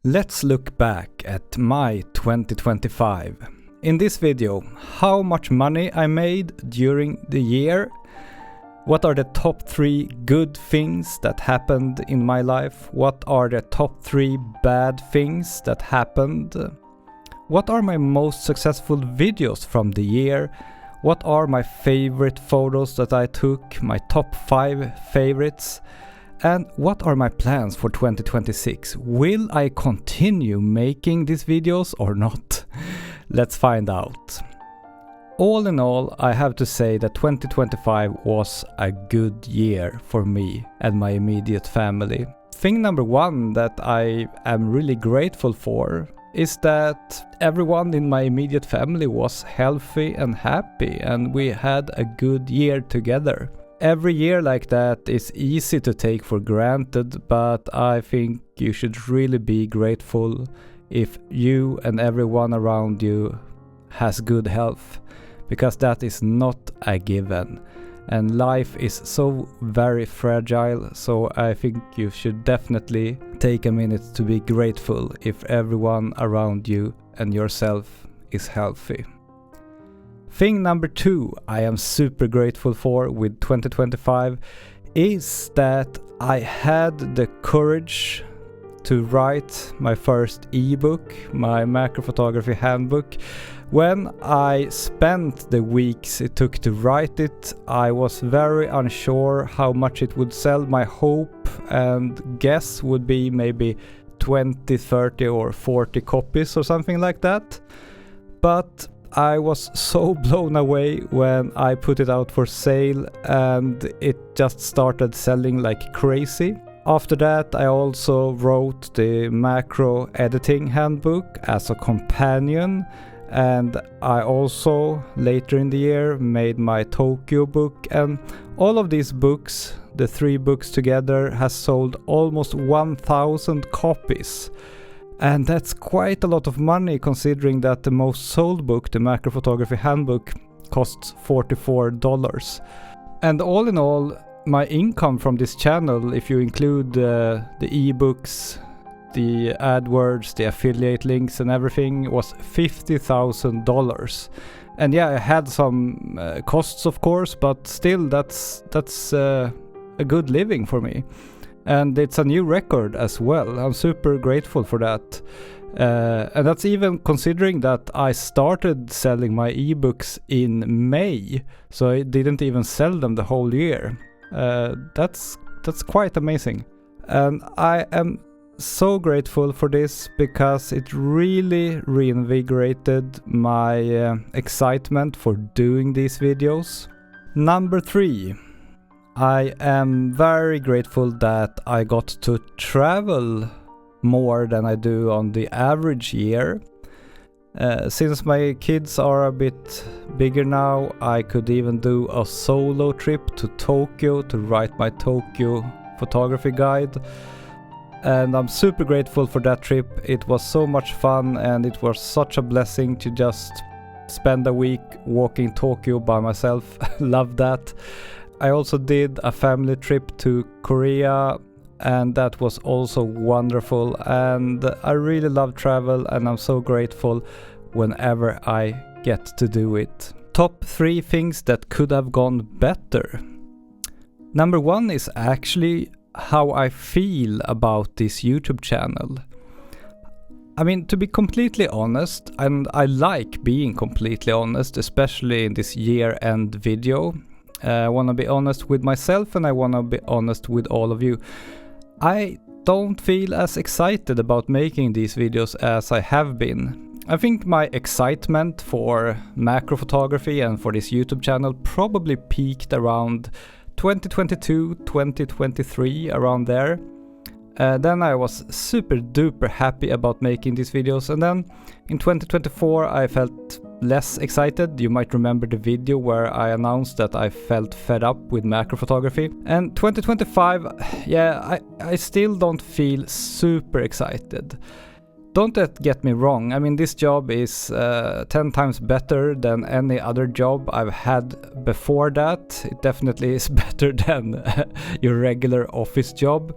Let's look back at my 2025. In this video, how much money I made during the year, what are the top 3 good things that happened in my life, what are the top 3 bad things that happened, what are my most successful videos from the year, what are my favorite photos that I took, my top 5 favorites, and what are my plans for 2026? Will I continue making these videos or not? Let's find out. All in all, I have to say that 2025 was a good year for me and my immediate family. Thing number 1 that I am really grateful for is that everyone in my immediate family was healthy and happy, and we had a good year together. Every year like that is easy to take for granted, but I think you should really be grateful if you and everyone around you has good health, because that is not a given. And life is so very fragile, so I think you should definitely take a minute to be grateful if everyone around you and yourself is healthy. Thing number 2 I am super grateful for with 2025 is that I had the courage to write my first ebook, my macro photography handbook. When I spent the weeks it took to write it, I was very unsure how much it would sell. My hope and guess would be maybe 20, 30 or 40 copies or something like that. But I was so blown away when I put it out for sale and it just started selling like crazy. After that, I also wrote the macro editing handbook as a companion, and I also later in the year made my Tokyo book, and all of these books, the 3 books together, has sold almost 1,000 copies. And that's quite a lot of money considering that the most sold book, the macro photography handbook, costs $44. And all in all, my income from this channel, if you include the ebooks, the AdWords, the affiliate links and everything, was $50,000. And yeah, I had some costs of course, but still that's a good living for me. And it's a new record as well. I'm super grateful for that. And that's even considering that I started selling my ebooks in May, so I didn't even sell them the whole year. That's quite amazing. And I am so grateful for this because it really reinvigorated my excitement for doing these videos. Number 3. I am very grateful that I got to travel more than I do on the average year. Since my kids are a bit bigger now, I could even do a solo trip to Tokyo to write my Tokyo photography guide. And I'm super grateful for that trip. It was so much fun and it was such a blessing to just spend a week walking Tokyo by myself. Love that. I also did a family trip to Korea, and that was also wonderful, and I really love travel and I'm so grateful whenever I get to do it. Top 3 things that could have gone better. Number 1 is actually how I feel about this YouTube channel. I mean, to be completely honest, and I like being completely honest, especially in this year-end video. I want to be honest with myself and I want to be honest with all of you. I don't feel as excited about making these videos as I have been. I think my excitement for macro photography and for this YouTube channel probably peaked around 2022, 2023, around there. Then I was super duper happy about making these videos, and then in 2024 I felt less excited. You might remember the video where I announced that I felt fed up with macro photography. And 2025, yeah, I still don't feel super excited. Don't get me wrong, I mean this job is 10 times better than any other job I've had before that. It definitely is better than your regular office job.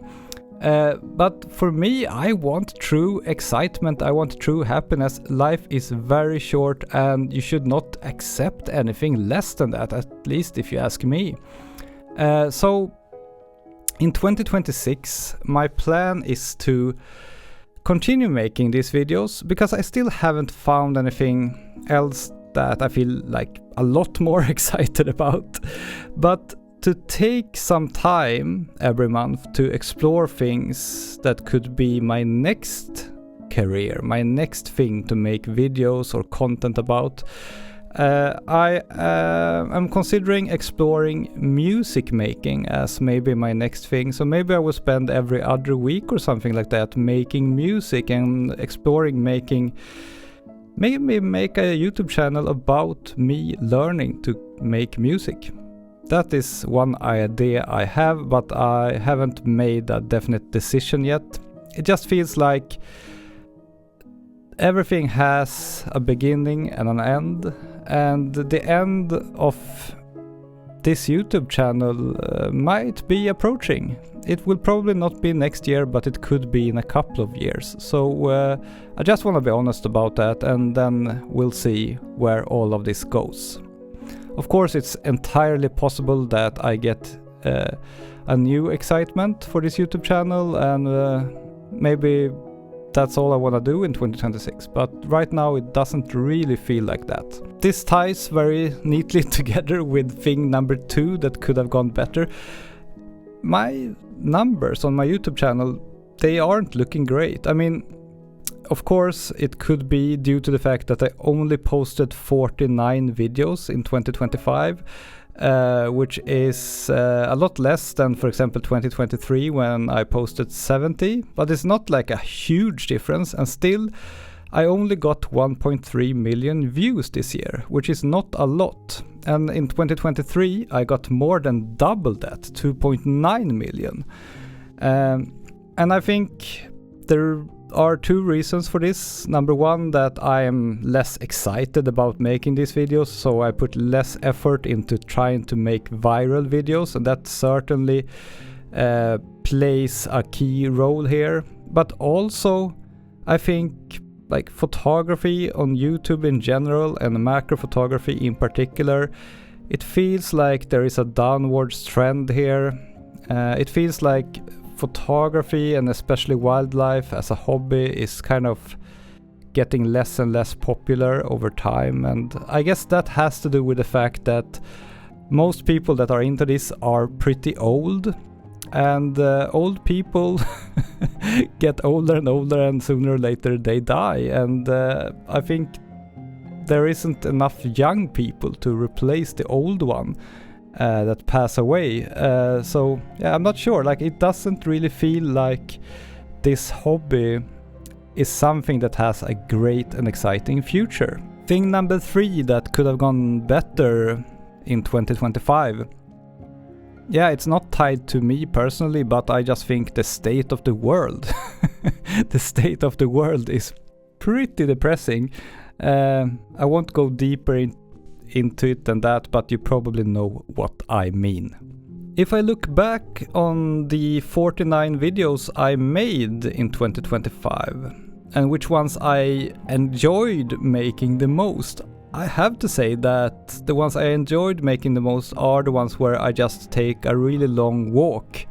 But for me, I want true excitement, I want true happiness. Life is very short and you should not accept anything less than that, at least if you ask me. So in 2026, my plan is to continue making these videos because I still haven't found anything else that I feel like a lot more excited about. But to take some time every month to explore things that could be my next career, my next thing to make videos or content about. I am considering exploring music making as maybe my next thing. So maybe I will spend every other week or something like that making music and exploring making, maybe make a YouTube channel about me learning to make music. That is one idea I have, but I haven't made a definite decision yet. It just feels like everything has a beginning and an end, and the end of this YouTube channel might be approaching. It will probably not be next year, but it could be in a couple of years. So I just want to be honest about that, and then we'll see where all of this goes. Of course, it's entirely possible that I get a new excitement for this YouTube channel, and maybe that's all I want to do in 2026. But right now it doesn't really feel like that. This ties very neatly together with thing number 2 that could have gone better. My numbers on my YouTube channel, they aren't looking great. I mean, of course, it could be due to the fact that I only posted 49 videos in 2025, which is a lot less than, for example, 2023 when I posted 70. But it's not like a huge difference, and still I only got 1.3 million views this year, which is not a lot. And in 2023 I got more than double that, 2.9 million. And I think there are 2 reasons for this. Number 1, that I am less excited about making these videos, so I put less effort into trying to make viral videos, and that certainly plays a key role here. But also, I think like photography on YouTube in general and macro photography in particular, it feels like there is a downwards trend here. It feels like photography, and especially wildlife as a hobby, is kind of getting less and less popular over time. And I guess that has to do with the fact that most people that are into this are pretty old, and old people get older and older, and sooner or later they die. And I think there isn't enough young people to replace the old one that pass away. So yeah, I'm not sure, like it doesn't really feel like this hobby is something that has a great and exciting future. Thing number 3 that could have gone better in 2025. Yeah, it's not tied to me personally, but I just think the state of the world the state of the world is pretty depressing. I won't go deeper into it than that, but you probably know what I mean. If I look back on the 49 videos I made in 2025 and which ones I enjoyed making the most, I have to say that the ones I enjoyed making the most are the ones where I just take a really long walk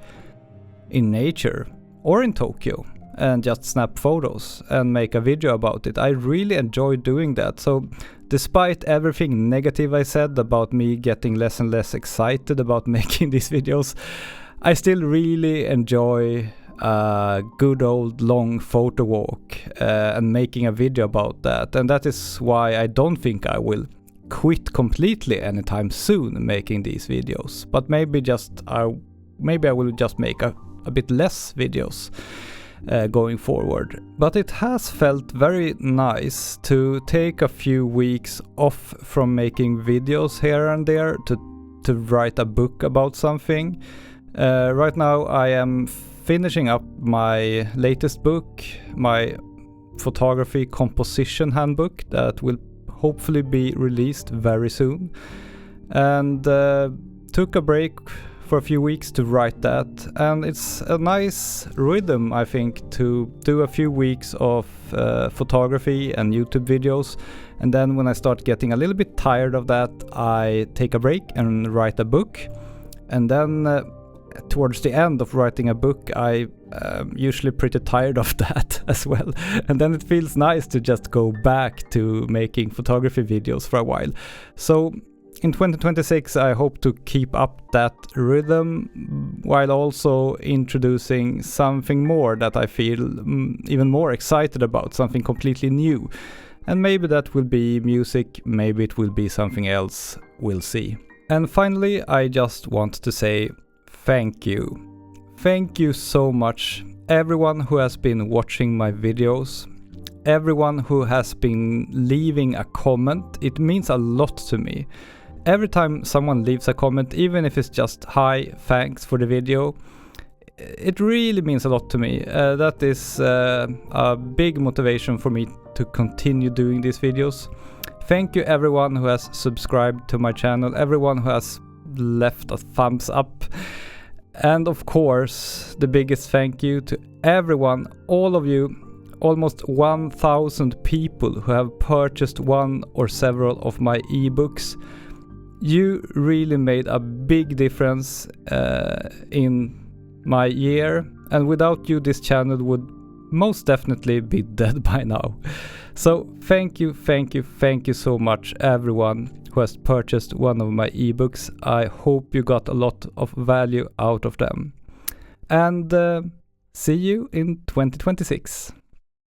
in nature or in Tokyo and just snap photos and make a video about it. I really enjoy doing that. So despite everything negative I said about me getting less and less excited about making these videos, I still really enjoy a good old long photo walk and making a video about that. And that is why I don't think I will quit completely anytime soon making these videos. But maybe I will just make a bit less videos going forward. But it has felt very nice to take a few weeks off from making videos here and there to write a book about something. Right now I am finishing up my latest book, my photography composition handbook, that will hopefully be released very soon. And took a break for a few weeks to write that, and it's a nice rhythm, I think, to do a few weeks of photography and YouTube videos, and then when I start getting a little bit tired of that, I take a break and write a book. And then towards the end of writing a book, I usually pretty tired of that as well, and then it feels nice to just go back to making photography videos for a while. So in 2026 I hope to keep up that rhythm while also introducing something more that I feel even more excited about, something completely new. And maybe that will be music, maybe it will be something else, we'll see. And finally, I just want to say thank you. Thank you so much, everyone who has been watching my videos, everyone who has been leaving a comment. It means a lot to me. Every time someone leaves a comment, even if it's just hi, thanks for the video, it really means a lot to me. That is a big motivation for me to continue doing these videos. Thank you everyone who has subscribed to my channel, everyone who has left a thumbs up, and of course the biggest thank you to everyone, all of you, almost 1,000 people who have purchased one or several of my ebooks. You really made a big difference in my year, and without you this channel would most definitely be dead by now. So thank you so much everyone who has purchased one of my ebooks. I hope you got a lot of value out of them. And see you in 2026.